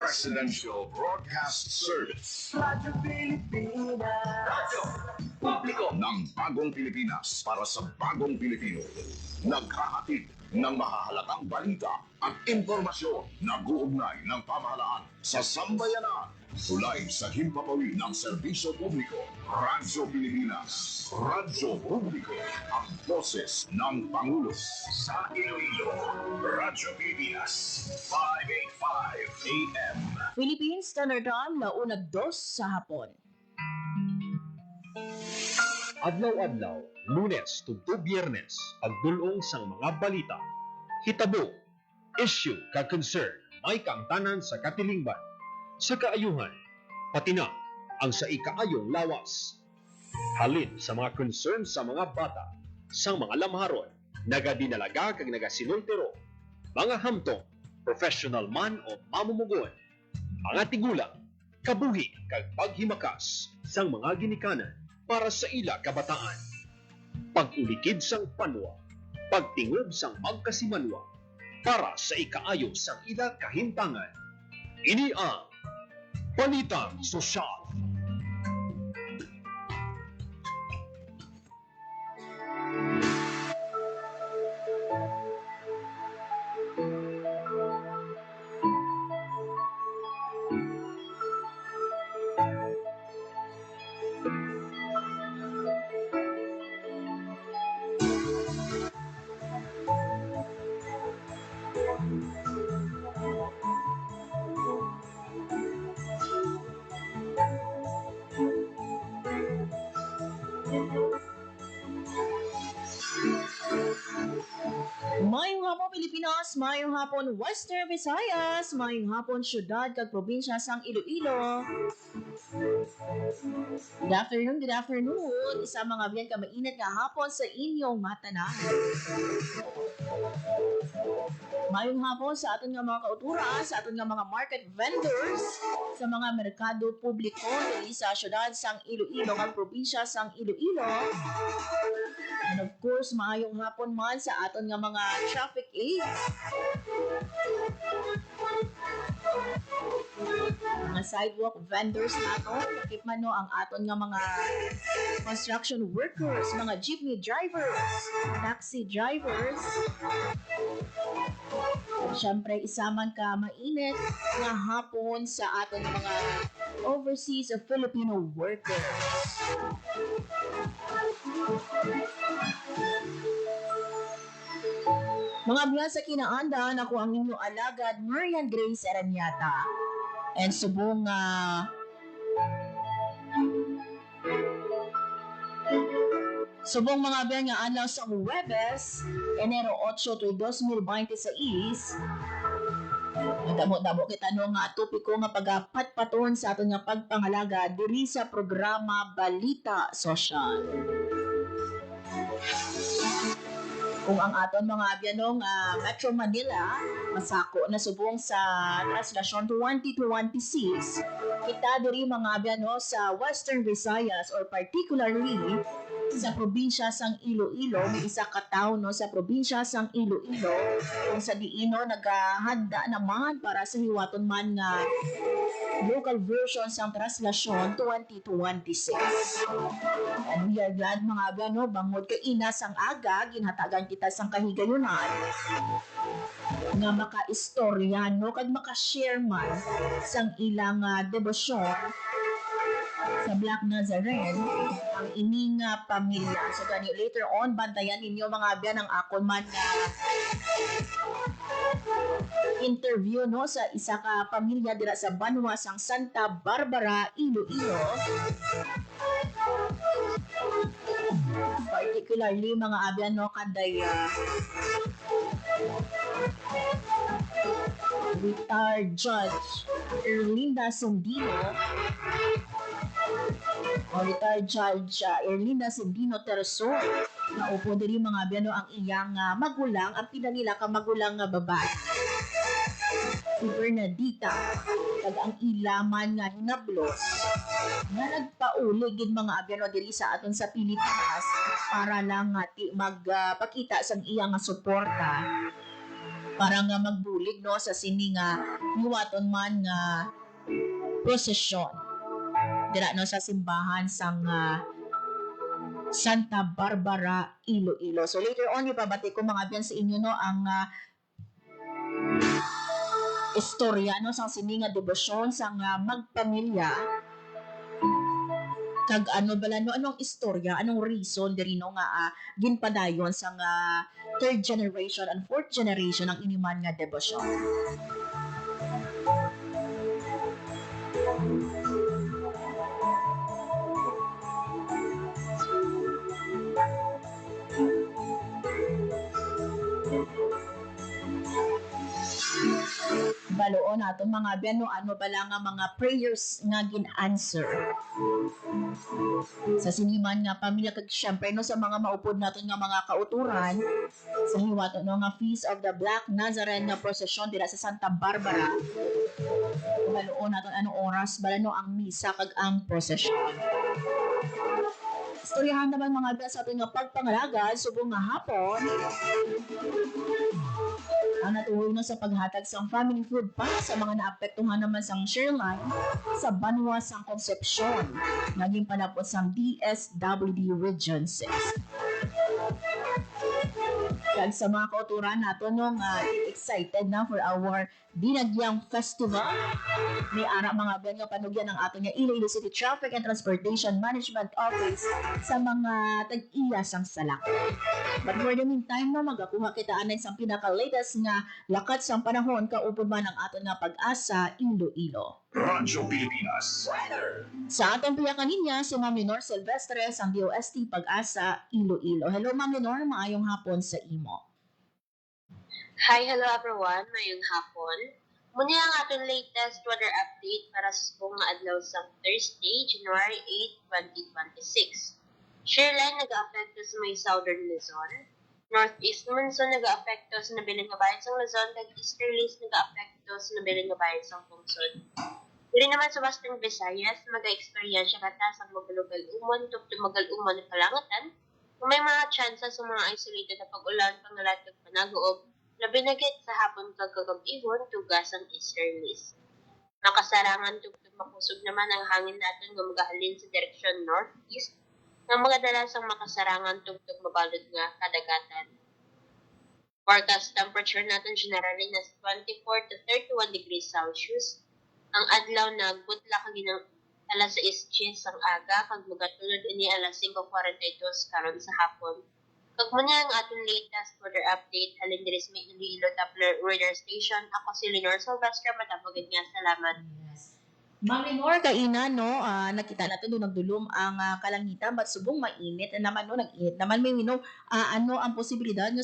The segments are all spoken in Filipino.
Presidential Broadcast Service. Radyo Pilipinas. Radyo Publiko ng Bagong Pilipinas para sa Bagong Pilipino. Naghahatid ng mahahalagang balita at impormasyon na guugnay ng pamahalaan sa sambayanan. Tulay sa himpapawid ng serbisyo publiko. Radyo Pilipinas. Radyo Publiko. Ang boses ng Pangulo. Sa Iloilo. Radyo Pilipinas. 585 AM. Philippine Standard Time, launag 2 sa hapon. Adlaw-adlaw, Lunes tugtog Biyernes, agdulong sang mga balita. Hitabo, issue kag concern, may kaangtanan sa katilingban, sa kaayuhan, pati na ang sa ikaayong lawas. Halin sa mga concern sa mga bata, sang mga lamharon, nagadinalaga kag nagasinultiro, mga hamtong, professional man o mamumugon, mga tigulang, kabuhi kag paghimakas sang mga ginikanan para sa ila kabataan. Pag-ulikid sang panwa, pagtingob sang magkasimanwa, para sa ikaayo sang ila kahimtangan. Ini ang Balitang Sosyal. Mayong hapon Pilipinas, mayong hapon Western Visayas, mayong hapon syudad kag probinsya sang Iloilo. Good afternoon. Isa mga biyan ka mainit nga hapon sa inyong matanan. Mayong hapon sa aton nga mga kautura, sa aton nga mga market vendors, sa mga merkado publiko dili sa syudad sang Iloilo kag probinsya sang Iloilo. And of course, maayong hapon man sa aton nga mga traffic aids. Mga sidewalk vendors nato, takip man no ang aton nga mga construction workers, mga jeepney drivers, taxi drivers. Siyempre, isaman ka mainit nga hapon sa aton nga mga overseas Filipino workers. Mga biyan sa kinaandan, ako ang inyong alagad, Marian Grace Aranyata. And subong mga biyan nga adlaw sa Huwebes, Enero 8, 2026. Damo-damo kita no nga topiko nga pagpatpaton sa aton nga pagpangalaga diri sa programa Balita Sosyal. Kung ang aton mga abyanong Metro Manila masako na subong sa translasyon 2026, kita diri mga abyano sa Western Visayas or particularly sa probinsya sang Iloilo, may isa ka tawo no sa probinsya sang Iloilo kung sa diino naghahanda naman para sa hiwaton man nga local version sang translasyon 2026. And we are glad mga abyano, bangod kay ina sang aga ginhatagan kita sang kahigayunan nga maka-istorya no kag maka-share man sang ilang debosyon sa Black Nazarene ang ining pamilya. So gani later on bantayan ninyo mga abyan ang akon man na interview no sa isa ka pamilya dira sa Banwa sang Santa Barbara, Iloilo. Particularly mga abyan no kanday retired Judge Erlinda Sendino o retired Judge Erlinda Sendino Terso na upo diri mga abyan no ang iyang magulang, ang pinanila ka magulang nga babae si Bernadita kag ang ilaman nga hinablos nga nagpauli gid mga abyan diri sa aton sa Pilipinas para lang magpakita sang iyang suporta para nga magbulig no sa sini nga niwaton man nga prosesyon dira no sa simbahan sang Santa Barbara, Iloilo. So later on ipabati ko mga abyan sa inyo no ang istorya no sang sini nga debosyon sang magpamilya kag ano bala no anong istorya anong reason diri no nga ginpadayon sang third generation and fourth generation ang iniman nga debosyon. Baloon nato mga abyan no ano bala nga mga prayers nga gin-answer sa siniman nga pamilya kag syempre no sa mga maupod naton nga mga kauturan sa hiwato no nga Feast of the Black Nazarene nga procession dira sa Santa Barbara. Baloon naton anong oras bala no ang misa kag ang procession. Istoryahan naman mga abyan sa aton nga pagpangalagad subong nga hapon ang natuloy na sa paghatag sang family food para sa mga naapektuhan naman sang Sherline sa Banwa sang Concepcion. Naging panapos sang DSWD Region 6. Kag sa mga kauturan nato nung excited na for our Dinagyang Festival. May ara mga abyan nga panugyan ng ato nga Iloilo City Traffic and Transportation Management Office sa mga tag-iya sang salak. But for the meantime no magakuha kita anay sang pinaka-latest nga lakat sang panahon kaupod man ang ato nga Pag-asa Iloilo. Radyo Pilipinas. Weather. Sa atong piyakaninya si Ma'am Lenore Silvestre sang DOST Pag-asa Iloilo. Hello Ma'am Lenore, maayong hapon sa imo. Hi, hello everyone. Mayong hapon. Muna ang ating latest weather update para sa buong adlaw sa Thursday, January 8, 2026. Shearline nag-aapekto sa may southern Luzon. Northeast monsoon nag-aapekto sa nabiling nga bayan sa Luzon, kag easterlies nag-aapekto sa nabiling nga bayan sa Pungsod. Dili naman sa Western Visayas, mag-experience ka ta sa mabalugal umon, tugtumagal umon na kalangatan, kung may mga chances sa mga isolated na pag-ulan, pangalat kag panagoob, labi na git sa hapon kagagabihon tugas ang easterlies. Nakasarangan tugtog makusog naman ang hangin natin nga magahalin sa direksyon northeast nga mga dalasang makasarangan tugtog mabalod nga kadagatan. Forecast temperature natin generally nasa 24 to 31 degrees Celsius. Ang adlaw na butla kag ginang alas 6 ang aga kag magatulod ini alas 5:42 karon sa hapon. Kag muna ang ating latest weather update halin diri sa Iloilo Doppler Radar Station. Ako si Lenore Silvestre, matapagod nga salamat. Ma'am Lenore, kaina no, nakita natin doon nagdulom ang kalangitan but subong mainit naman no, nag-init naman may no, ano ang posibilidad nga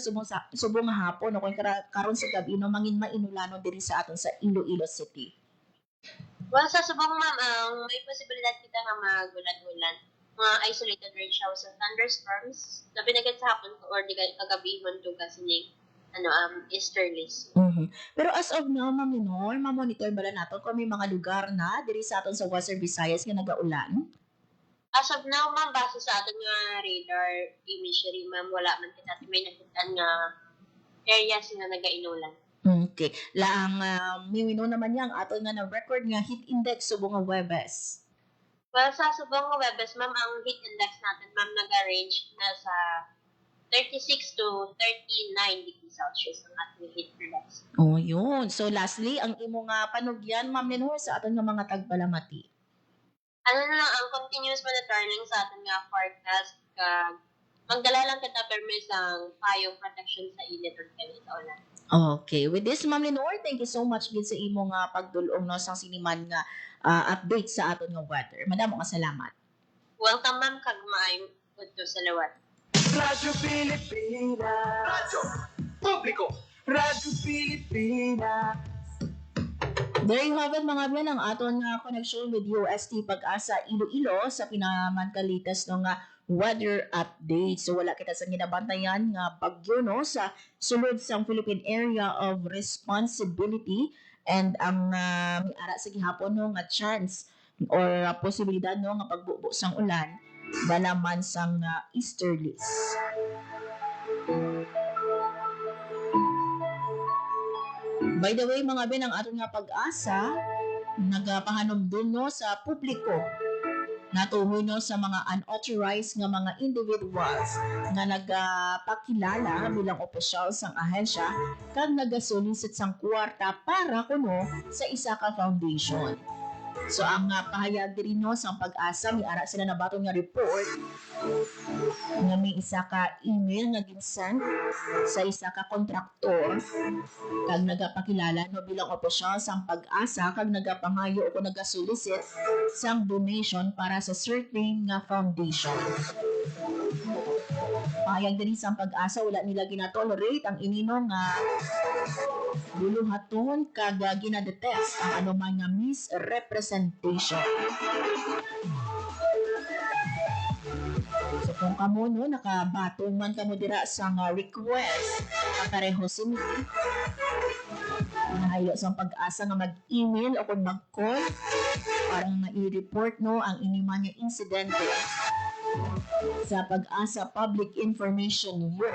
subong hapon no kung karon sa gabi no mangin mainulano diri sa aton sa Iloilo City. Well, sa subong ma'am, may posibilidad kita nga magulan-ulan. Mga isolated rain showers and thunderstorms. Labi na sa hapon or di kagabihon to kasi ni easterlies. Pero as of now, Ma'am Lenore, ma-monitor ba natin kung may mga lugar na diri sa aton sa Western Visayas nga nagaulan? As of now, ma'am, base sa aton nga radar imagery, ma'am, wala man kita may nakitaan nga areas nga nagainulan. Okay. Laang may naman niya ang aton nga na-record nga heat index subong nga Webes. Well, sa subong nga Webes, ma'am, ang heat index natin, ma'am, nag-range na sa 36 to 39 degrees Celsius ang ating heat index. Oh, yun. So, lastly, ang imo nga panugyan, Ma'am Lenore, sa aton nga mga tagbalamati. Ano na lang, ang continuous monitoring sa atin nga forecast, kag magdala lang kita permis ang payong protection sa init or kanit ulan. Okay. With this, Ma'am Lenore, thank you so much gid sa imo nga pagdulong no sang siniman nga update sa aton nga weather. Madamo nga salamat. Welcome, ma'am, kag maayong udto sa lawat. Radyo Pilipinas. Radyo Publiko. Radyo Pilipinas. There you have it mga abyan ang aton nga connection with UST Pag-asa Iloilo sa pinamantalitas no nga weather update. So wala kita sa ginabantayan nga bagyo no sa sulod sang Philippine Area of Responsibility and ang may ara sa gihapon no nga chance or posibilidad no nga pagbubo sang ulan balaman sang easterlies. By the way, mga ben, ang aton nga pag-asa, nagapahanomdom no sa publiko. Natuhoy no sa mga unauthorized nga mga individuals nga nagapakilala bilang opisyal sang ahensya kag nagasulisit sang kwarta para kuno sa isa ka foundation. So ang pahayag diri no sa pag-asa, may ara sila na baton nga report nga may isa ka email nga ginsend sa isa ka kontraktor kag nagapakilala no bilang opisyal sang pag-asa kag nagapangayo o nagasulisit sang donation para sa certain nga foundation. Pahayag diri sa pag-asa, wala nila ginatolerate ang inino nga buluhaton kag ginadetest ang anuman nga misrepresentation. So kung kamo no, nakabatong man kamo dira sa request, kakareho sini nahayo sa pag-asa nga mag-email o kung mag-call para nga i-report no ang iniman nga insidente sa Pag-asa Public Information Unit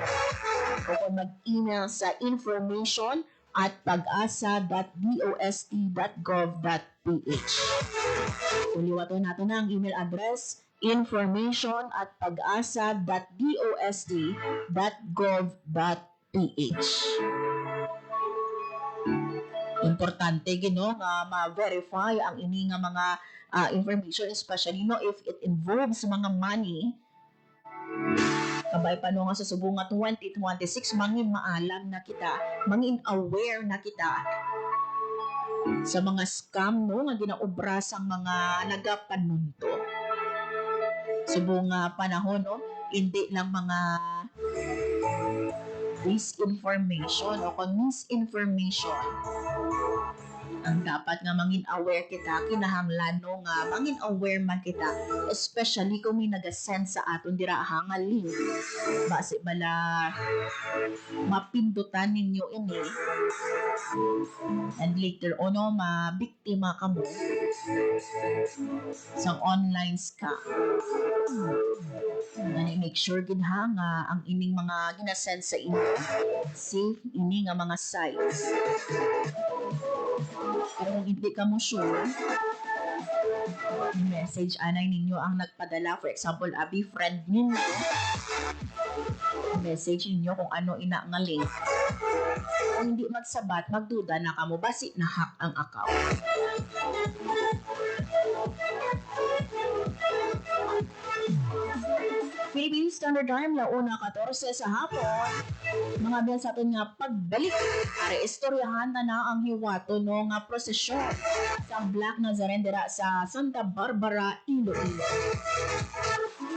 o kung mag-email sa information@pagasa.dost.gov.ph. Uliwato nato na ang email address information@pagasa.dost.gov.ph. Importante gino nga ma-verify ang ini nga mga information, especially no if it involves mga money. Kabay pa no nga sa subong nga 2026, mangin maalam na kita, mangin aware na kita sa mga scam no nga ginaobra sang mga nagapanunto. Subong nga panahon no, hindi lang mga disinformation o misinformation ang dapat nga mangin aware kita, kinahanglan no nga mangin aware man kita, especially kung may nagasend sa aton dira nga link, base bala mapindutan ninyo ini and later on no, mabiktima ka mo sa online scam. Make sure gid ha nga ang ining mga ginasend sa inyo safe ini nga mga sites. Pero kung hindi ka mo sure, message anay ninyo ang nagpadala. For example, abi friend ninyo, message ninyo kung ano ina nga link. Kung hindi magsabat, magduda na kamo basi na hack ang account. Philippine Standard Time, launa 14 sa hapon. Mga biyan sa atin nga pagbalik. Para istoryahan na ang hiwato no nga prosesyon sa Black Nazarene dira sa Santa Barbara, Iloilo.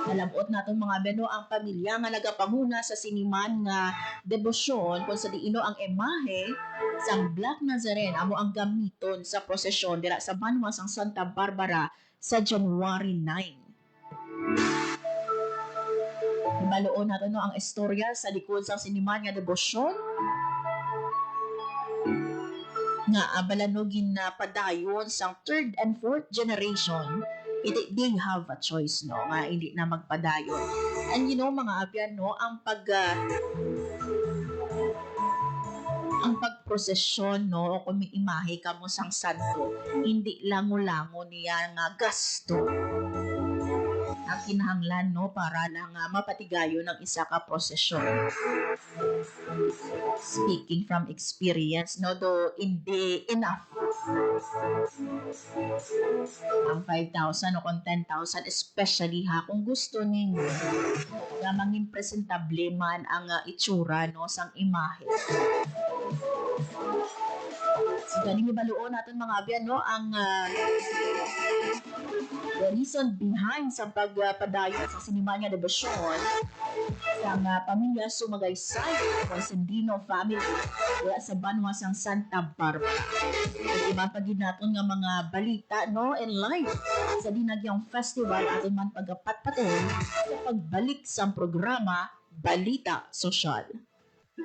Nalabot natin mga beno ang pamilya nga nagapanguna sa siniman nga debosyon kung sa diino ang imahe sa Black Nazarene amo ang gamiton sa prosesyon dira sa banwa sang Santa Barbara sa January 9. Ibaloon natin no ang istorya sa likod sa siniman nga debosyon nga abalanogin na padayon sang 3rd and 4th generation. They have a choice no nga hindi na magpadayon. And you know mga abyan no, ang pagprosesyon no kung may imahe ka mo sang santo, hindi lango-lango niya nga gasto ang kinahanglan no para lang mapatigayo ng isa ka prosesyon. Speaking from experience no, though hindi enough ang 5,000 o kung 10,000, especially ha kung gusto ninyo na mangin presentable man ang itsura no sang imahe. So, galing ibaluon natin mga abyan no ang the reason behind sa pagpadayon sa siniman nga debosyon sa pamilya Sumagaysay o Sendino family wala sa banwa sang Santa Barbara. At iba pagid naton nga mga balita no in live sa dinagyang festival aton man pagapatpaton sa pagbalik sa programa Balita Sosyal.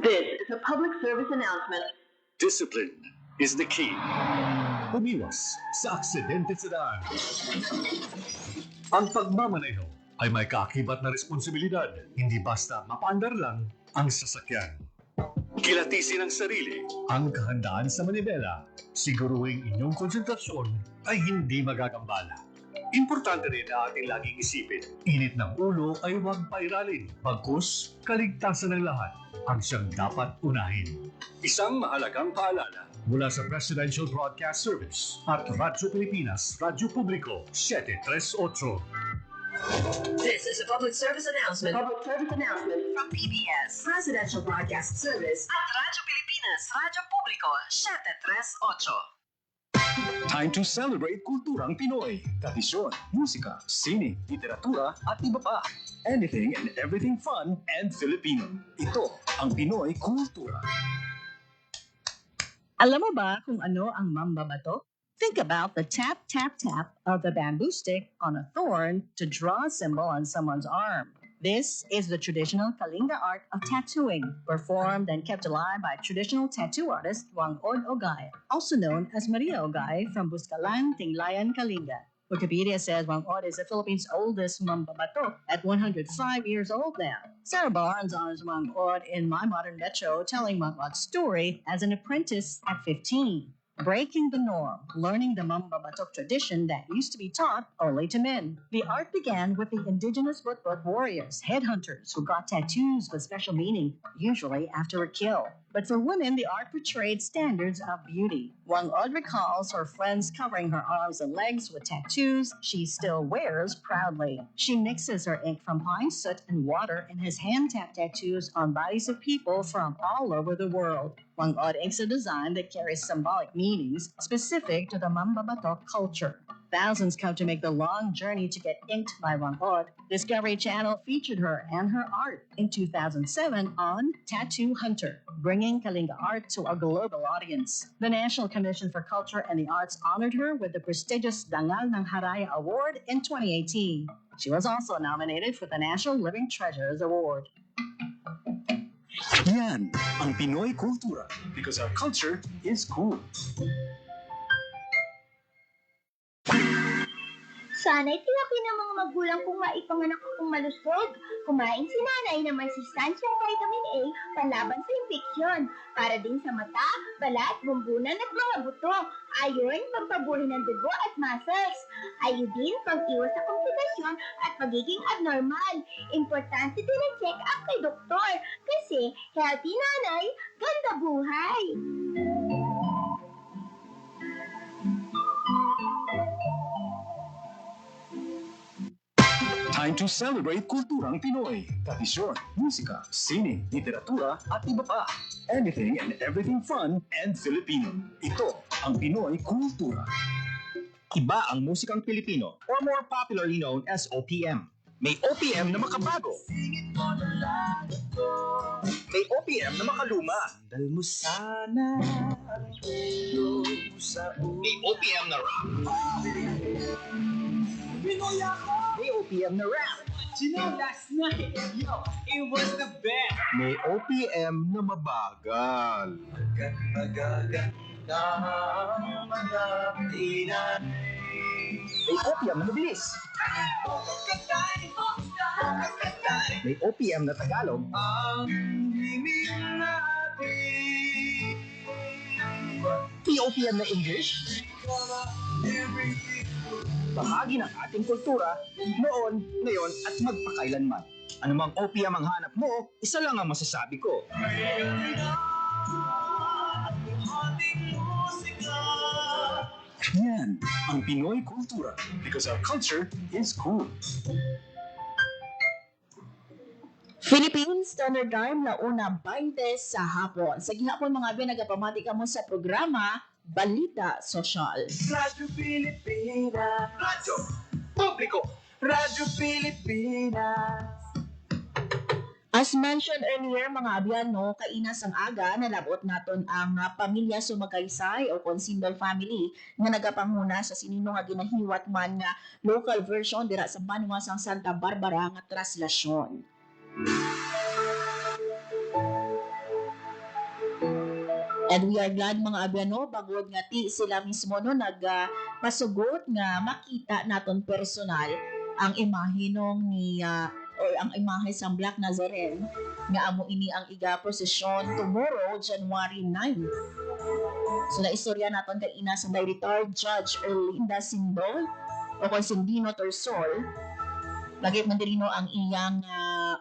This is a public service announcement. Discipline is the key. Umiwas sa aksidente sa daan. Ang pagmamaneho ay may kaakibat na responsibilidad, hindi basta mapaandar lang ang sasakyan. Kilatisin ang sarili. Ang kahandaan sa manibela. Siguruhin inyong konsentrasyon ay hindi magagambala. Importante rin na ating laging isipin, init ng ulo ay huwag pairalin. Bagkus, kaligtasan ng lahat ang siyang dapat unahin. Isang mahalagang paalala mula sa Presidential Broadcast Service at Radyo Pilipinas, Radyo Publiko, 738. This is a public service announcement Public service announcement. from PBS, Presidential Broadcast Service at Radyo Pilipinas, Radyo Publiko, 738. Time to celebrate kulturang Pinoy. Tradisyon, musika, sining, literatura, at iba pa. Anything and everything fun and Filipino. Ito ang Pinoy Kultura. Alam mo ba kung ano ang mambabato? Think about the tap, tap, tap of the bamboo stick on a thorn to draw a symbol on someone's arm. This is the traditional Kalinga art of tattooing, performed and kept alive by traditional tattoo artist Wangod Ogay, also known as Maria Ogay from Buscalan, Tinglayan, Kalinga. Wikipedia says Wangod is the Philippines' oldest mambabato at 105 years old now. Sarah Barnes honors Wangod in My Modern Metro, telling Wangod's story as an apprentice at 15. Breaking the norm, learning the mambabatok tradition that used to be taught only to men. The art began with the indigenous Butbut warriors, headhunters, who got tattoos with special meaning, usually after a kill. But for women, the art portrayed standards of beauty. Wangod recalls her friends covering her arms and legs with tattoos she still wears proudly. She mixes her ink from pine soot and water and has hand-tapped tattoos on bodies of people from all over the world. Wangod inks a design that carries symbolic meanings specific to the Mambabatok culture. Thousands come to make the long journey to get inked by Wangod. Discovery Channel featured her and her art in 2007 on Tattoo Hunter, bringing Kalinga art to a global audience. The National Commission for Culture and the Arts honored her with the prestigious Dangal ng Haraya Award in 2018. She was also nominated for the National Living Treasures Award. Yan ang Pinoy Kultura because our culture is cool. Sana'y tinaki ng mga magulang kong maipanganak akong malusog. Kumain si nanay ng may sustansyang vitamin A panlaban sa impeksyon, para din sa mata, balat, bumbunan at mga buto. Iron, pagpaburi ng dugo at muscles. Ayodin, pag-iwas sa komplikasyon at pagiging abnormal. Importante din ang check-up kay doktor kasi healthy nanay, ganda buhay. Time to celebrate kulturang Pinoy. Tradisyon, musika, sining, literatura, at iba pa. Anything and everything fun and Filipino. Ito ang Pinoy Kultura. Iba ang musikang Pilipino, or more popularly known as OPM. May OPM na makabago. May OPM na makaluma. May OPM na rock. May OPM na rap. Last night, it was the best. May OPM na mabagal. May OPM na mabilis. May OPM na Tagalog. May OPM na English. Bahagi ng ating kultura, noon, ngayon, at magpakailanman. Anumang OPM ang hanap mo, isa lang ang masasabi ko. Yan ang Pinoy Kultura because our culture is cool. Philippine Standard Time na una 20 sa hapon. Sa gihapon mga binagapamati ka mo sa programa Balita Sosyal. Radyo Pilipinas. Radyo Publiko. Radyo Pilipinas. As mentioned earlier, mga abyano, kainas ang aga, nalabot naton ang pamilya Sumagaysay o Consinbel family nga nagapanguna sa sinino nga ginahiwat man nga local version dira sa Banwasang Santa Barbara nga traslasyon. And we are glad mga abyano, bagod nga ti sila mismo no nagpasugot nga makita naton personal ang imahe nung ni or ang imahe sang Black Nazarene nga amo ini ang iga-prosesyon tomorrow, January 9. So na istorya naton kay ina sa retired Judge Erlinda Sindol o kung Sindino Torsol. Lagi man dirino ang iyang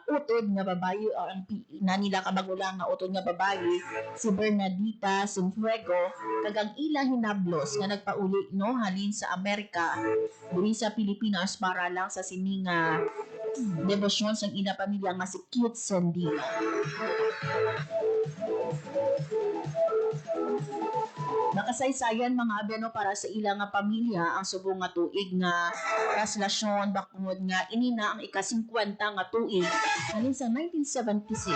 utod nga babayi o ang na nila ka magulang nga utod nga babayi si Bernadita Sinfuego kag ang ila hinablos nga nagpauli no halin sa Amerika diri sa Pilipinas para lang sa sininga debosyon sa ina pamilya nga si Kit Sandino. Nakasaysayan mga abeno para sa ilang nga pamilya ang subong nga tuig nga translasyon bakungod nga inina ang ika-50 nga tuig halin sa 1976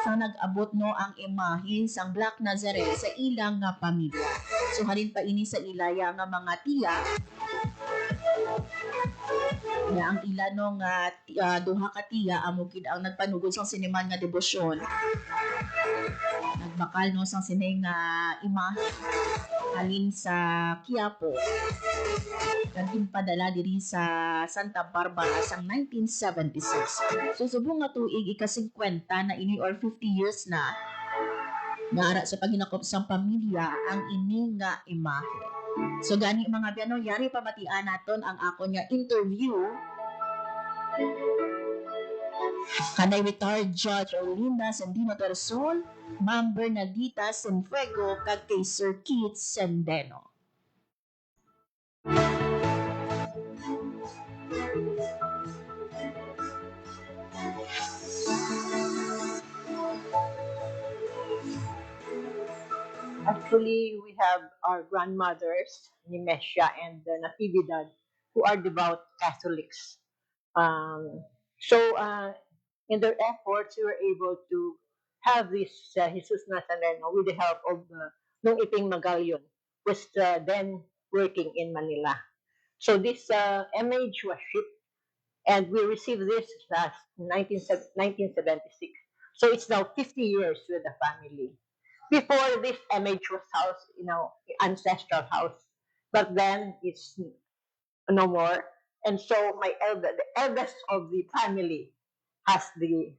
sa nag-abot no ang imahe sang Black Nazarene sa ilang nga pamilya. So halin pa ini sa ilaya nga mga tiya na ang ilan no nga duha ka tiya amo gid ang nagpanugod sang sineman nga debosyon. Nagbakal no sang sinay nga imahe halin sa Quiapo naging padala diri sa Santa Barbara sang 1976. So subong nga tuig ika-50 na ini or 50 years na ara sa paghinakop sang pamilya ang ini nga imahe. So gani mga biyano, yari pamatian naton ang ako nga interview kanay retired Judge Erlinda Sandino Torsol, Ma'am Bernadita Sinfuego kag kay Sir Keith Sendeno. Actually, we have our grandmothers, Nimesha and Natividad, who are devout Catholics. In their efforts, we were able to have this Jesus Nazareno with the help of Nung Iping Magalyon, who was then working in Manila. So this image was shipped, and we received this last 1976. So it's now 50 years with the family. Before, this image was housed in our ancestral house, but then it's no more. And so the eldest of the family has the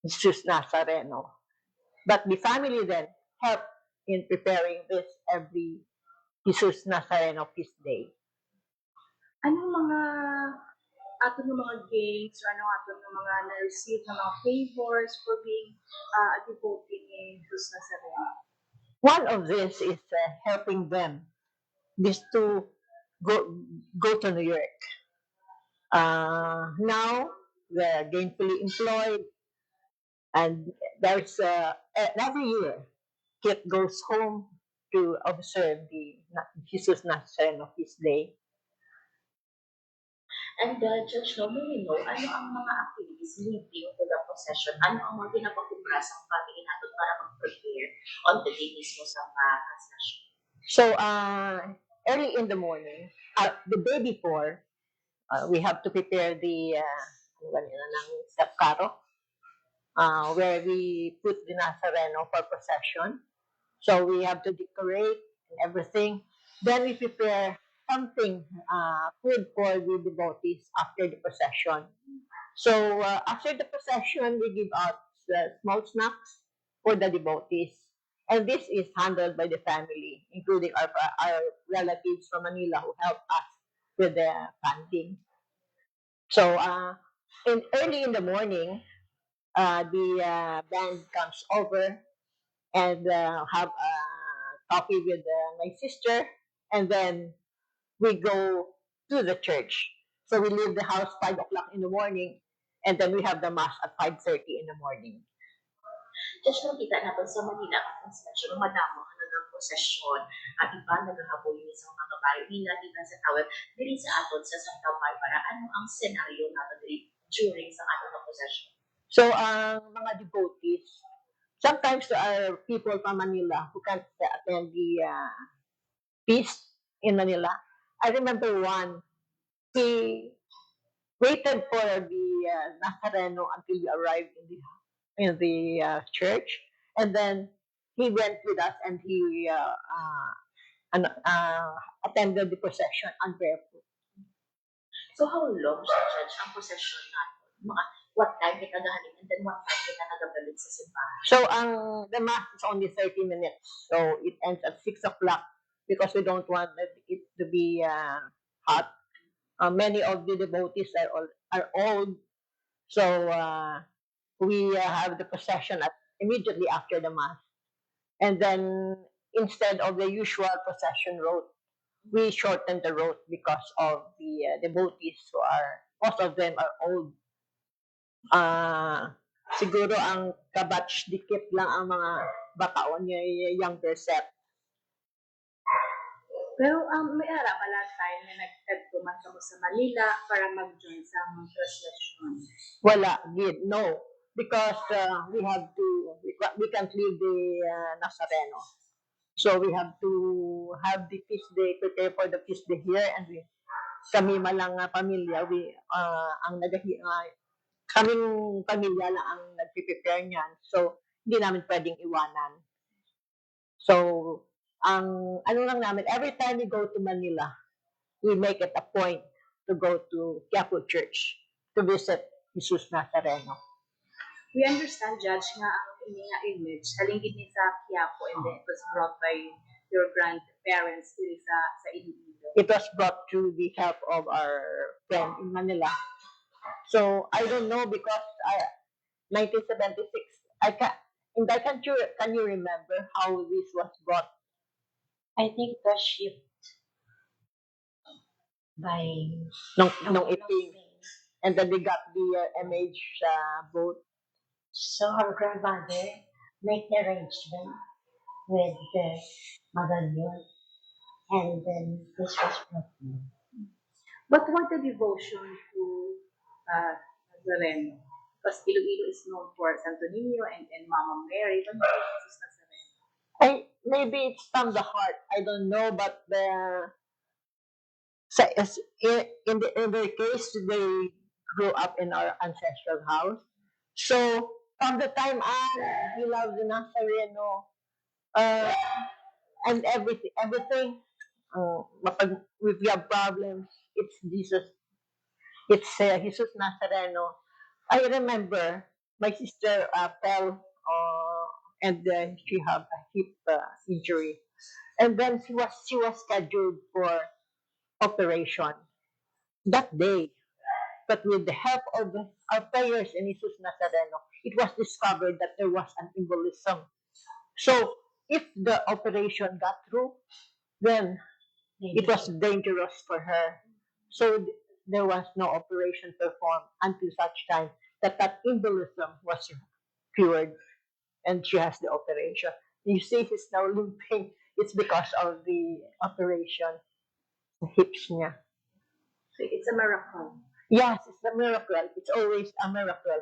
Jesus Nazareno. But the family then helped in preparing this every Jesus Nazareno feast day. Anong mga ato ng mga gains or anong ato ng mga na-receive na mga favors for being a devotee ni Jesus Nazareno? One of this is helping them this to go to New York. Now they're gainfully employed, and there's every year Kit goes home to observe the Jesus Nazareno feast day. And Judge, normally know ano ang mga activities leading to the procession? Ano ang mga ginapagubra sa family natin para mag-prepare on the day mismo sa procession? So early in the morning, the day before, we have to prepare the step caro, where we put the Nazareno for procession. So we have to decorate and everything. Then we prepare something, food for the devotees after the procession. So after the procession, we give out small snacks for the devotees. And this is handled by the family, including our relatives from Manila who help us with the funding. So early in the morning, the band comes over and have coffee with my sister, and then we go to the church. So we leave the house 5 o'clock in the morning, and then we have the mass at 5:30 in the morning. Just makita natin sa Manila ang procession, madamo ang nag-procession at iba naghahabol ni sa mga babae nila dito sa tawag diri sa aton sa Santa Barbara. Ano ang senaryo natin diri during sa aton procession? So mga devotees, sometimes there are people from Manila who can't attend the feast in Manila. I remember one, he waited for the Nazareno until we arrived in the church, and then he went with us and he attended the procession on barefoot. So how long siya, Judge, ang procession natin? mga what time kita gahalin and then what time kita nagabalik sa simbahan. So the mass is only 30 minutes. So it ends at 6 o'clock because we don't want it to be hot. Many of the devotees are old. So we have the procession immediately after the mass. And then instead of the usual procession route, we shorten the route because of the devotees most of them are old. Siguro ang kabatch dikit lang ang mga bataon yung younger set. Pero may ara pala time na nagtagpo man kamo sa Manila para mag-join sa procession. Wala, no. Because we can't leave the Nazareno. So we have to have the feast day, prepare for the feast day here, and kami malang pamilya, kaming pamilya lang ang nagpe-prepare niyan. So hindi namin pwedeng iwanan. So ang ano lang namin, every time we go to Manila, we make it a point to go to Quiapo Church to visit Jesus Nazareno. We understand, Judge, nga ang inyong image halingid ni sa Quiapo and then it was brought by your grandparents dito sa Iloilo. It was brought through the help of our friend in Manila. So I don't know because 1976 can you remember how this was brought? I think the shift by nung iping. And then they got the MH boat. So our grandmother make the arrangement with the Magalyon, and then this was brought in. But what the devotion to Nazareno? Because Iloilo is known for Santo Niño and Mama Mary. But why Jesus Nazareno? Maybe it's from the heart. I don't know, but in their case, they grew up in our ancestral house. So from the time we love the Nazareno, and everything. If we have problems, it's Jesus. It's Jesus Nazareno. I remember my sister fell and she had a hip injury, and then she was scheduled for operation that day. But with the help of our prayers in Jesus Nazareno, it was discovered that there was an embolism. So if the operation got through, then it was dangerous for her. So there was no operation performed until such time that embolism was cured and she has the operation. You see she's now limping. It's because of the operation, the hips niya. So it's a miracle. Yes, it's a miracle. It's always a miracle.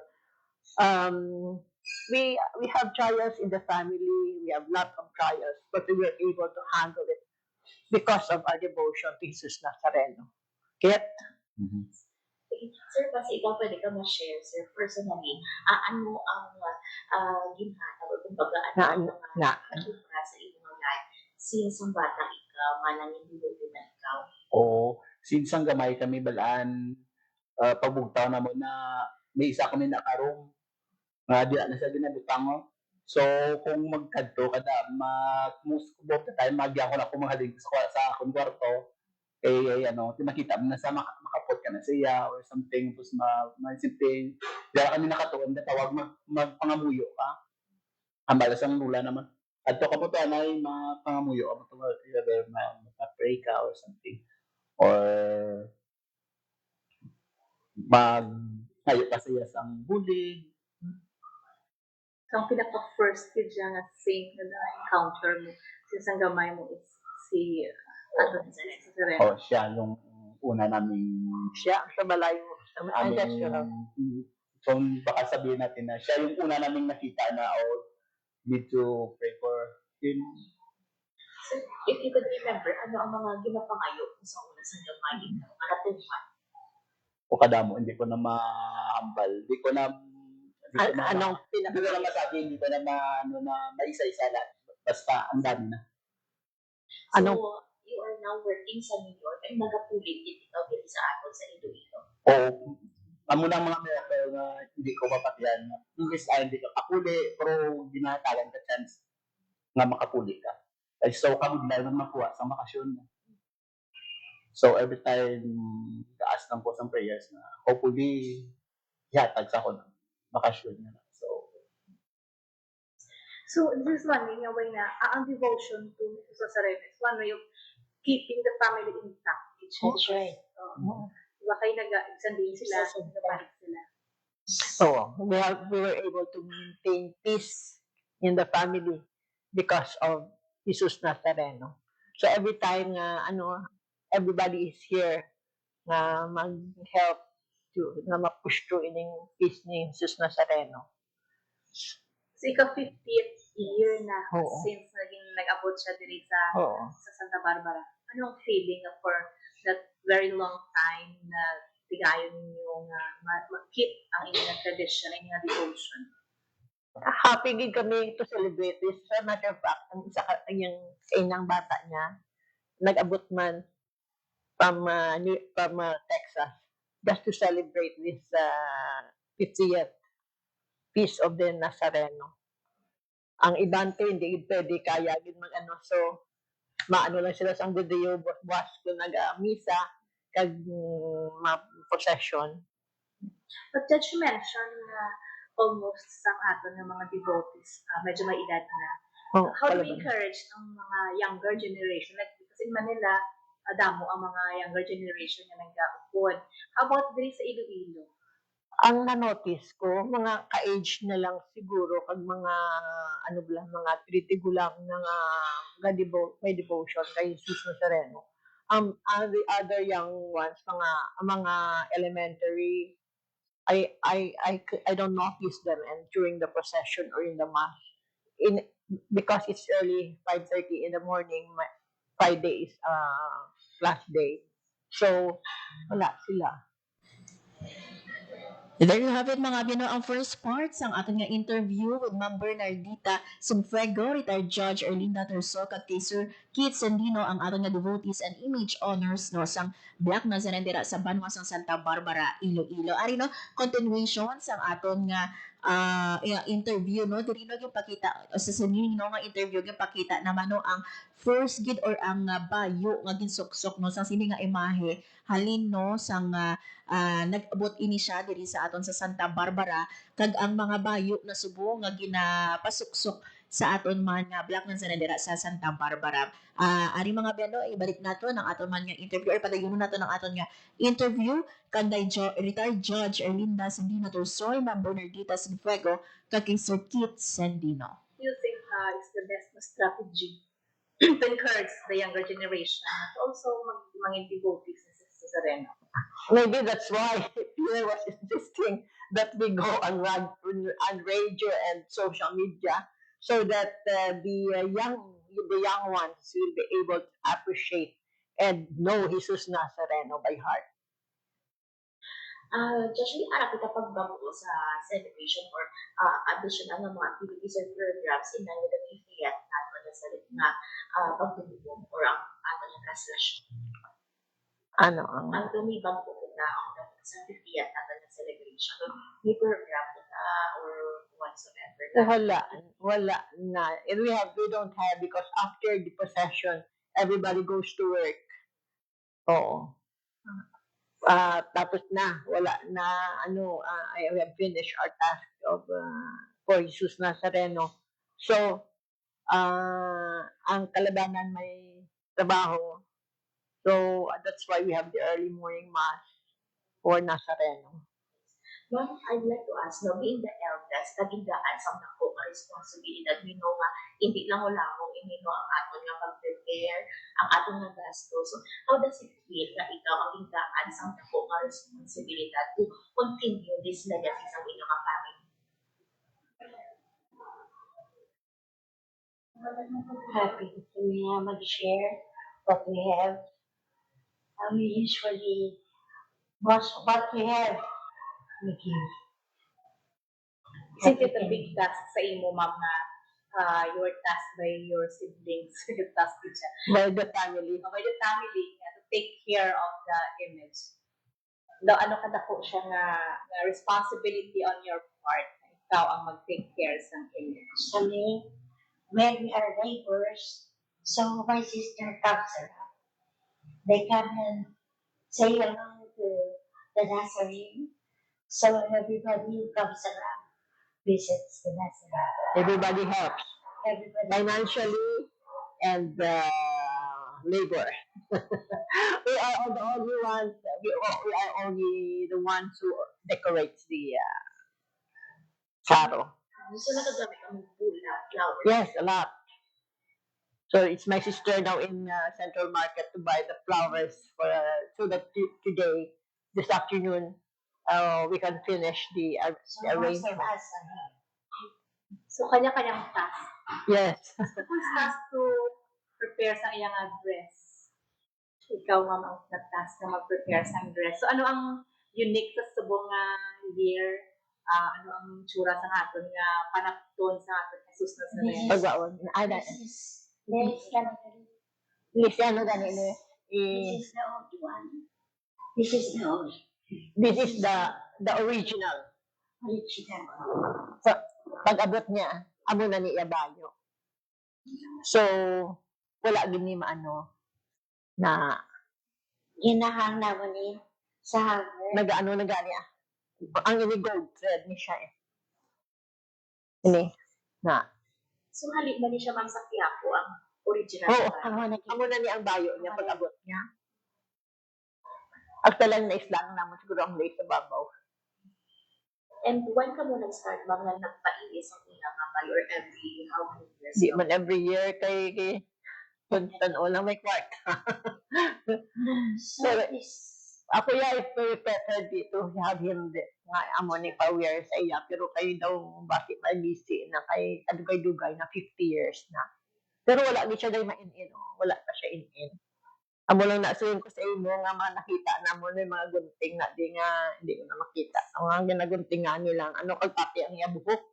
We have trials in the family. We have lots of trials, but we were able to handle it because of our devotion to Jesus Nazareno. Get? Mm-hmm. Sir, kasi ikaw pwede ka ma-share, sir, personally, ano ang ginhawa o kumbaga ano ang sa inyong life since ang bata ikaw, manang hindi na ikaw? Oo, since ang gamay kami balaan, pagbugtaw na mo na may isa kami nakarong nga di na sa ginabutang. So kung magkadto kada musubok tayo magya ko na kumahalig sa akong kwarto makita mo na sa makapot ka na siya or something tapos simple dala kami nakatuon na tawag magpangamuyo ka ambala sang lula naman adto ka mo to anay mapangamuyo ka mo to ma-pray ka or something or hayo pa siya sang bulig. So ang pinaka-first kid siya nga saint na na-encounter mo since ang gamay mo is si Oh, siya yung una naming siya sa malayo ancestral. So baka sabihin natin na siya yung una naming nakita na need to pray for him. So, if you could remember, ano ang mga ginapangayo sa una sa gamay mo? Nakatuhan? O kadamo, hindi ko na mahambal. Hindi ko na masabi, hindi ko na maisa-isa lahat. Basta ang dami na. So, you are now working sa New York and nagapulit din ikaw dito sa atin sa Iloilo. Oo. Amo na mga miracle nga hindi ko mapatiyan. Imbis ay hindi ka kapuli, pero ginatagan ka chance nga makapuli ka. Ay, so, kamudlay man makuha sa bakasyon mo. So, every time, gaas lang po sa prayers na hopefully, yatag sa ako ng bakasyon na. So this is one way na ang devotion to Jesus Nazareno is one way of keeping the family intact. That's right. Diba kayo nag-examine sila, nagpapalit sila. So we were able to maintain peace in the family because of Jesus Nazareno. So every time everybody is here na mag-help na ma-push through ining peace ni Jesus Nazareno. So ikaw 50th year na Oo. since nag-abot siya diri sa Santa Barbara. Anong feeling for that very long time na tigayon ninyo nga ma-keep ang inyong tradition, ang inyong devotion? Happy gid kami to celebrate this. As a matter of fact, ang isa ka yung inang bata niya, nag-abot man from Texas just to celebrate this 50th Feast of the Nazareno. Ang ibante hindi pwede kaya gid so maano lang sila sa Gudeo buwas ko nag-misa kag procession. But Judge, you mentioned na almost sa aton ng mga devotees, medyo may edad na. How do we encourage ang mga younger generation? Like, kasi in Manila, damo ang mga younger generation na nag-upod. How about diri sa Iloilo? Ang na-notice ko, mga ka-age na lang siguro kag mga mga tritigulang nga may devotion kay Jesus Nazareno. The other young ones, mga elementary, I don't notice them and during the procession or in the mass. Because it's early 5:30 in the morning, Friday is class day. So wala sila. There you have it mga bino ang first part sa ating nga interview with Ma'am Bernardita Sinfuego, retired Judge Erlinda Terso, kag kay Sir Keith Sandino ang ating nga devotees and image honors no sang Black Nazarene dira sa Banwa sang Santa Barbara, Iloilo. Ari no, continuation sa aton nga interview no diri no gipakita sa sining no nga interview gipakita naman no ang first gid or ang bayo nga ginsuksok no sang sini nga imahe halin no sang nag-abot ini siya diri sa aton sa Santa Barbara kag ang mga bayo na subong nga ginapasuksok sa aton man nga Black Nazarene dira sa Santa Barbara. Ari mga beno ibalik nato ang aton man nga interview or padayon nato ang aton nga interview kanday retired Judge Erlinda Sandino Torsoy, Ma'am Bernardita Sinfuego, kag kay Sir Keith Sandino. Do you think is the best strategy to encourage the younger generation to also maging devotees sa Nazareno? Maybe that's why Pierre was insisting that we go on radio and social media so that the young ones will be able to appreciate and know Jesus Nazareno by heart. Joshua, ara kita pagbago sa celebration or additional na mga activities or programs in line with the 50th nato na sa pagtulong or ang ato na translation. Ano ang tumibag po na ang sa 50th nato na celebration. May program na or whatsoever. Wala na. And we don't have because after the procession, everybody goes to work. Oo. Tapos na, wala na, I have finished our task of for Jesus Nazareno. So, ang kalabanan may trabaho. So, that's why we have the early morning mass for Nazareno. Ma'am, I'd like to ask, being the eldest, nagindaan sa mga ko ang responsibilidad, nga, hindi lang wala akong inino ang aton nga pag-prepare, ang aton nga gasto. So, how does it feel na ikaw ang indaan sa mga ko ang responsibilidad to continue this legacy sa inyong family? Happy to mag-share what we have. We usually, what we have, we give. Since it's a big task sa imo, ma'am, na you were tasked by your siblings, tasked by the family, to take care of the image. daw ano kada po siya nga responsibility on your part. Ikaw ang mag-take care sa inyo. Kami, when we are neighbors, so my sister comes around. They come and say hello to the Nazarene. So everybody who comes around visits the Nazarene. Everybody helps. Everybody. Financially and labor. We are the only ones. We are only the ones who decorates the carol. So nagagamit ang pula, flower. Yes, a lot. So it's my sister now in Central Market to buy the flowers for so that today, this afternoon, we can finish the arrangement. So kanya-kanyang task. Yes. Who's task to prepare sa iyang dress? Ikaw nga ang task na mag-prepare sa dress. So ano ang unique sa subong year? Ano ang tsura sa aton nga panapton sa aton Jesus na sa Pagwaon. Lisiano ganito. This is the old one. This is the old. This is the original. Original. So, pag-abot niya, amo na ni Ibayo. So, wala gini maano na ginahang na mo ni sa hanger. Nag-ano na gani ang ini gold thread ni siya Ini na. So hali ba ni siya man sa Quiapo ang original? Oo, amo na ni ang bayo niya pag-abot niya. Actually, na islang naman siguro ang lace sa babaw. And when ka mo nag-start mga nagpailis ang ilang bayo or every how many years? Di man every year kay constant o lang may kwarta. So, ako is very prepared dito have him nga amo ni pa-wear sa iya pero kayo daw bakit mabisi na kay adugay-dugay na 50 years na. Pero wala di siya dahil ma-in-in. Wala pa siya in-in. Amo lang nasuyin ko sa imo nga mga nakita na mo na mga gunting na di nga hindi ko na makita. Ang mga ginagunting nga nilang ano kagpapi ang iya buhok.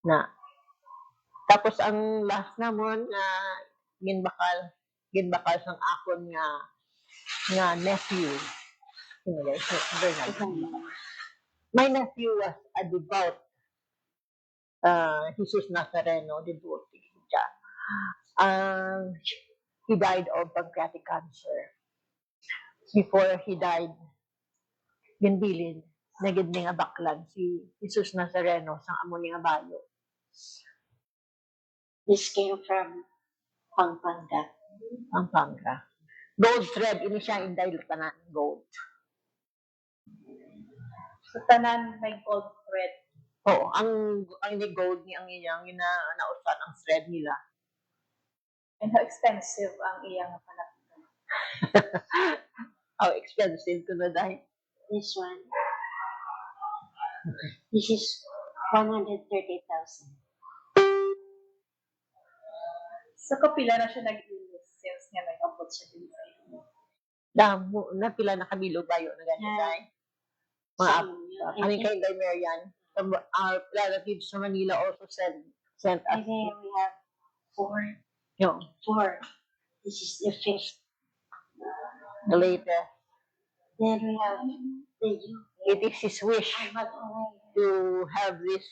Na. Tapos ang last namon nga ginbakal sang akon nga nephew. My nephew was a devout Jesus Nazareno devotee. He died of pancreatic cancer. Before he died, ginbilin na gid nga baklan si Jesus Nazareno sang amo ni nga bayo. This came from Pampanga. Pampanga. Gold thread, ini siya inday tanan gold. So tanan may gold thread. Oo, ang ni gold ni ang iyang nausan ang thread nila. And how expensive ang iyang panapon? How expensive to na dahil? This one. This is 130,000. So kapila na siya nag-ilis since nga nag-abot siya din sa inyo? Damo, na pila na kabilog bayo na ganyan dahil. Mga kami kay Marian, our relatives sa Manila also sent us. And then we have 4. No. 4. This is the 5th. The latest. Then we have the youth. It is his wish to have this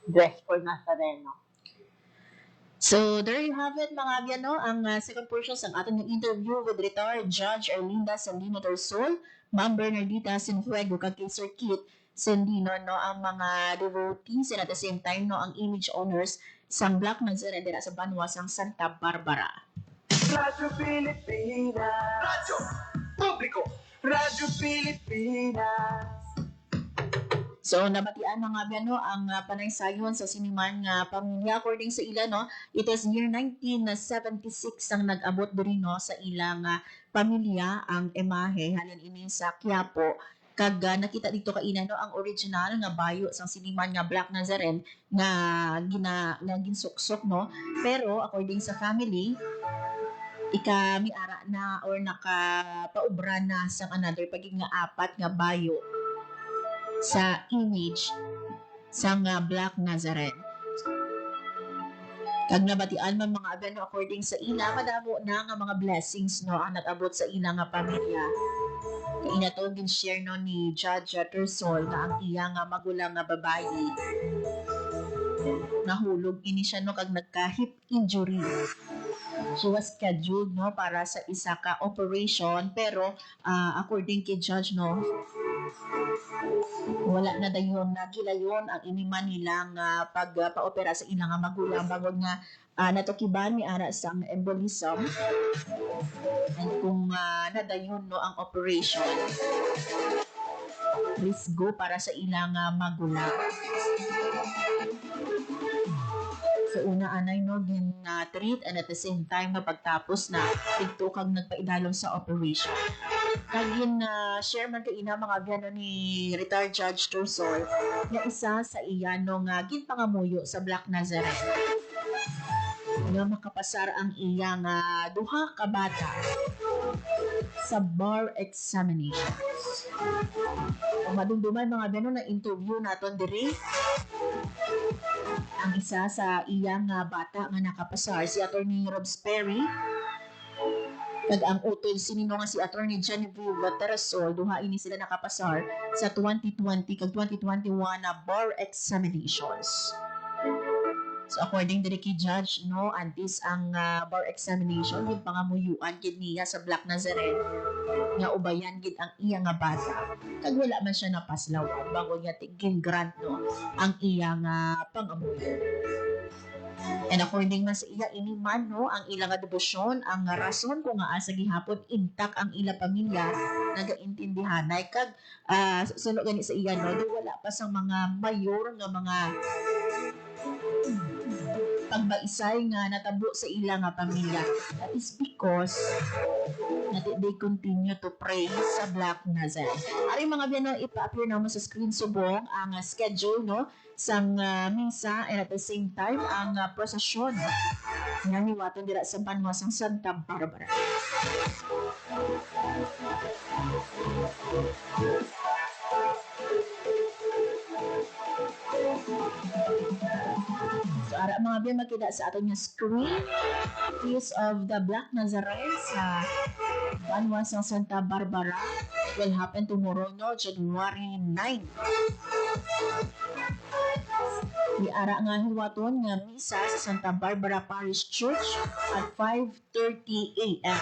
dress for Nazareno. So, there you have it, mga abiyano, ang second portion ng ating interview with retired Judge Erlinda Sandino Torsol, Ma'am Bernardita Sinfuego, kag kay Sir Kit Sandino, no, ang mga devotees and at the same time, no, ang image owners sang Black Nazarene dira sa Banwa sang Santa Barbara. Radyo Pilipinas. Radyo Publiko. Radyo Pilipinas. So, nabatian mga abiyano ang panaysayon sa siniman nga pamilya. According sa ila, no, it is year 1976 ang nag-abot diri no sa ilang pamilya ang emahe halin ini sa Quiapo. Kag nakita dito kaina no ang original nga bayo sang siniman nga Black Nazarene nga ginsuksok no. Pero according sa family, miara na or nakapaubra na sang another paging nga apat nga bayo sa image sang Black Nazarene. Kag nabatian man mga abyan no, according sa ila, madamo na nga mga blessings no ang nag-abot sa ila nga pamilya. Kaya inatogin share no ni Judge Tersol na ang iya nga magulang nga babayi nahulog ini siya no kag nagka-hip injury. She was scheduled no para sa isa ka operation pero according kay Judge no wala na dayon nagilayon ang iniman nilang pagpa-opera sa ilang nga magulang bangod nga natukiban ni ara sa embolism and kung nadayon no ang operation please go para sa ilang magulang. So una anay no gin treat and at the same time na pagtapos na tigto kag nagpaidalom sa operation. Kagin share man kay ina mga biano ni retired Judge Tursol na isa sa iya no nga ginpangamuyo sa Black Nazarene. Nga makapasar ang iya nga duha ka bata sa bar examinations. Madumduman mga biano na interview naton diri ang isa sa iyang bata nga nakapasar si Attorney Robs Perry kag ang utol sinino nga si Attorney Genevieve Teresol duha ini sila nakapasar sa 2020 kag 2021 na bar examinations. So according to the key judge no antis ang bar examination yung pangamuyuan gid niya sa Black Nazarene nga ubayan gid ang iya nga bata kag wala man siya napaslawan bago niya tigin grant no ang iya nga pangamuyo. And according man sa iya ini man no ang ilang nga debosyon ang rason kung nga asa gihapon intact ang ila pamilya nagaintindihanay kag suno gani sa iya no wala pa sang mga mayor nga mga pagbaisay nga natabo sa ilang nga pamilya. That is because that they continue to pray sa Black Nazarene. Ari mga biano ipa-appear naman sa screen subong ang schedule no sang misa and at the same time ang prosesyon nga hiwaton dira sa Banwasang Santa Barbara. So, ara mga biyan makita sa aton nga screen piece of the Black Nazarene sa Banwasang Santa Barbara will happen tomorrow no January 9. Di ara nga hiwaton nga misa sa Santa Barbara Parish Church at 5:30 a.m.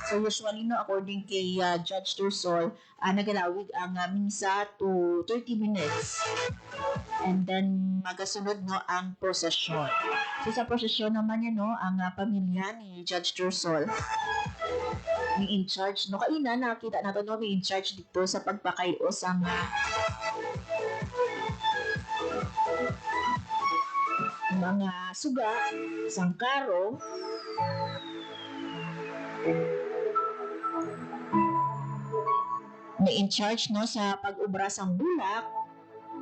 So usually no according kay Judge Tursol nagalawig ang misa to 30 minutes and then magasunod no ang prosesyon. So sa prosesyon naman yan no ang pamilya ni Judge Tursol ni in charge no kaina nakita nato no ni in charge dito sa pagpakayos ang mga suga, sangkaro, na in charge no sa pag-ubra sang bulak.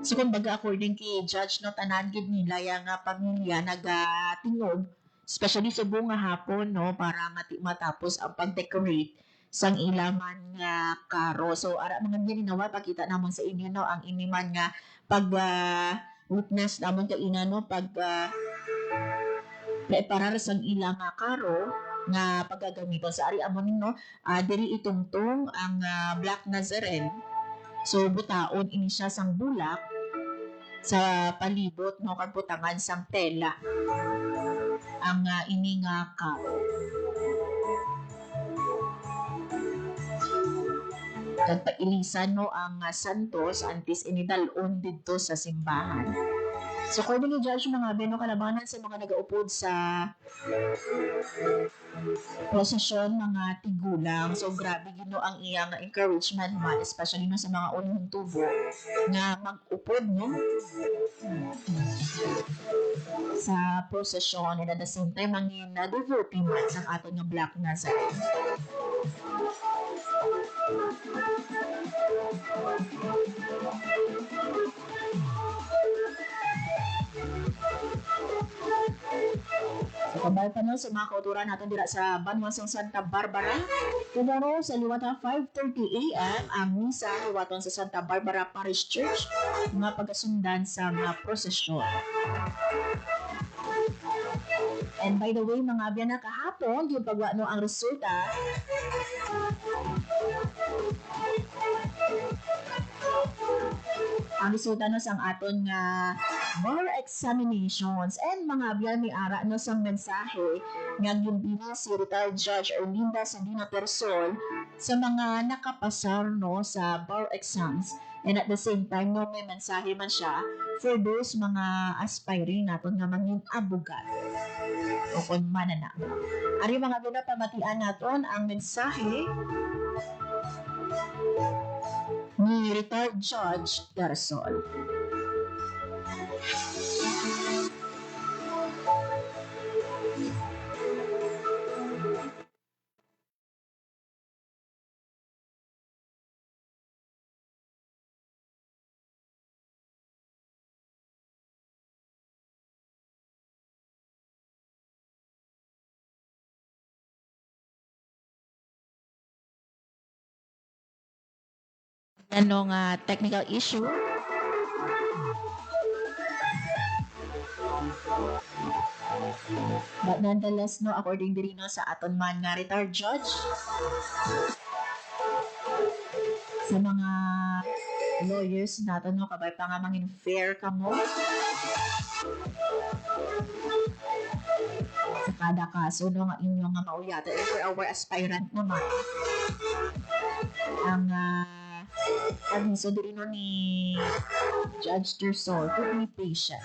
So kumbaga according kay Judge no tanan gid nila yang pamilya nagatingog especially sa bunga hapon no para matapos ang pag-decorate sang ilaman nga karo. So ara mga gininawa pakita namon sa inyo no ang iniman nga pag witness namon kay ina no pag preparar sang ilang nga karo nga paggagamiton sa ari amon no diri itungtong ang Black Nazarene. So butaon ini siya sang bulak sa palibot no kag butangan sang tela ang ini nga karo. Kag pailisan no ang santos antes inidalon didto sa simbahan. So according to Judge mga beno kalabanan sa mga nagaupod sa prosesyon mga tigulang. So grabe gino ang iyang encouragement man especially no sa mga unang tubo nga mag-upod no sa prosesyon and at the same time ang devotee man sa aton nga Black Nazarene. So, kabay pa no sa mga kauturan natin dira sa Banwasang Santa Barbara. Tomorrow sa liwata 5:30 a.m. ang misa liwaton sa Santa Barbara Parish Church nga pagasundan sa mga prosesyon. And by the way, mga biyan na kahapon, yung pagwa no ang resulta, ang resulta no sang aton nga bar examinations and mga biyan may ara no sang mensahe nga gimbini si retired Judge Erlinda Sandino Persol sa mga nakapasar no sa bar exams, and at the same time no may mensahe man siya for those mga aspiring naton nga maging abugat o kung manana. Ari mga biyan na pamatian naton ang mensahe ni retired Judge Persol. Ano nga technical issue. But nonetheless, no, according diri no sa aton man nga retired judge, sa mga lawyers natin no, kabay pa nga mangin fair ka mo sa kada kaso no nga inyong nga mauyata for our aspirant naman. Ang aviso diri no ni Judge Tersol to be patient.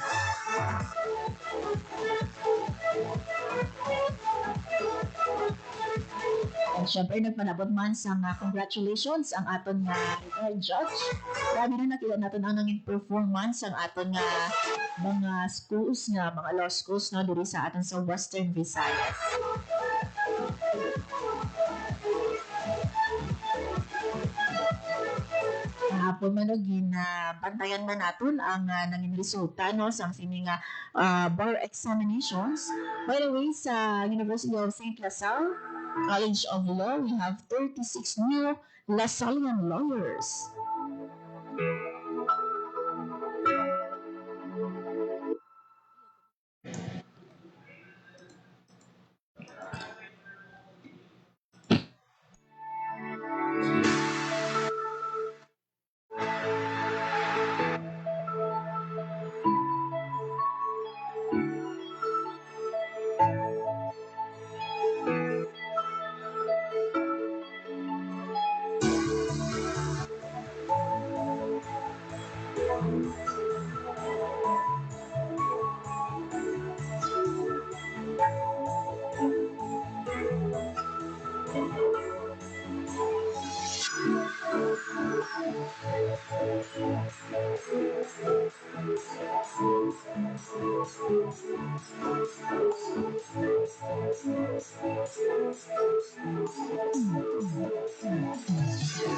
And syempre nagpanabot man sa congratulations ang aton nga retired judge. Grabe na nakita natin ang nanging performance ang aton nga mga schools nga, mga law schools no, diri sa aton sa Western Visayas. Kahapon man bantayan man natin ang nanging resulta no, sa sini nga bar examinations. By the way, sa University of St. LaSalle College of Law, we have 36 new LaSallian lawyers.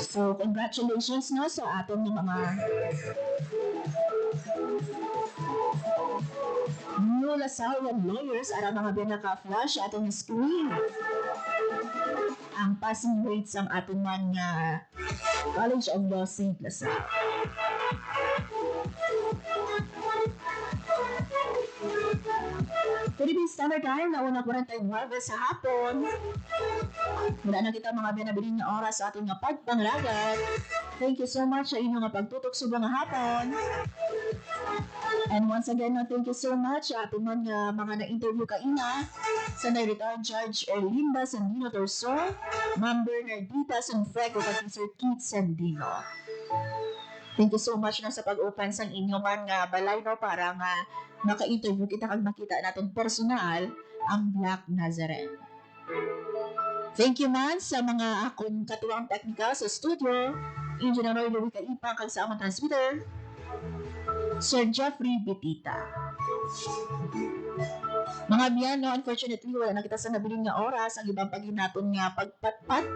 So, congratulations no sa aton ng mga new LaSallian lawyers ara mga binaka-flash atong screen. Ang passing rates ang aton man nga College of Law St. LaSalle. Philippine Standard Time na una 41 sa hapon. Wala na kita mga binabiling na oras sa ating nga pagpanglagat. Thank you so much sa inyong nga pagtutok subang hapon. And once again, thank you so much sa ating mga na-interview kaina sa retired Judge Erlinda Sandino Persol, Ma'am Bernardita Sanfreco, kay Sir Keith Sandino. Thank you so much na sa pag-open sa inyong mga balay no, para nga maka-interview kita kag makita natin personal ang Black Nazarene. Thank you man sa mga akong katuwang technical sa studio, Engineer Roy Luwica Ipang kag sa among transmitter, Sir Jeffrey Bitita. Mga biyan, no, unfortunately, wala na kita sa nabiling nga oras ang ibang paginaton nga pagpatpat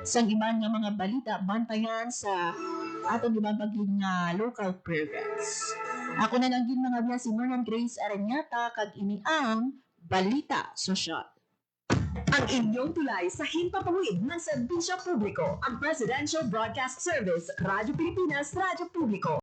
sa ibang nga mga balita, bantayan sa atong ibang pagin nga local programs. Ako na lang din mga biyan si Mernan Grace Arañata kag ini ang Balita Sosyal. Ang inyong tulay sa himpapawid ng serbisyo publiko, ang Presidential Broadcast Service, Radyo Pilipinas, Radyo Publiko.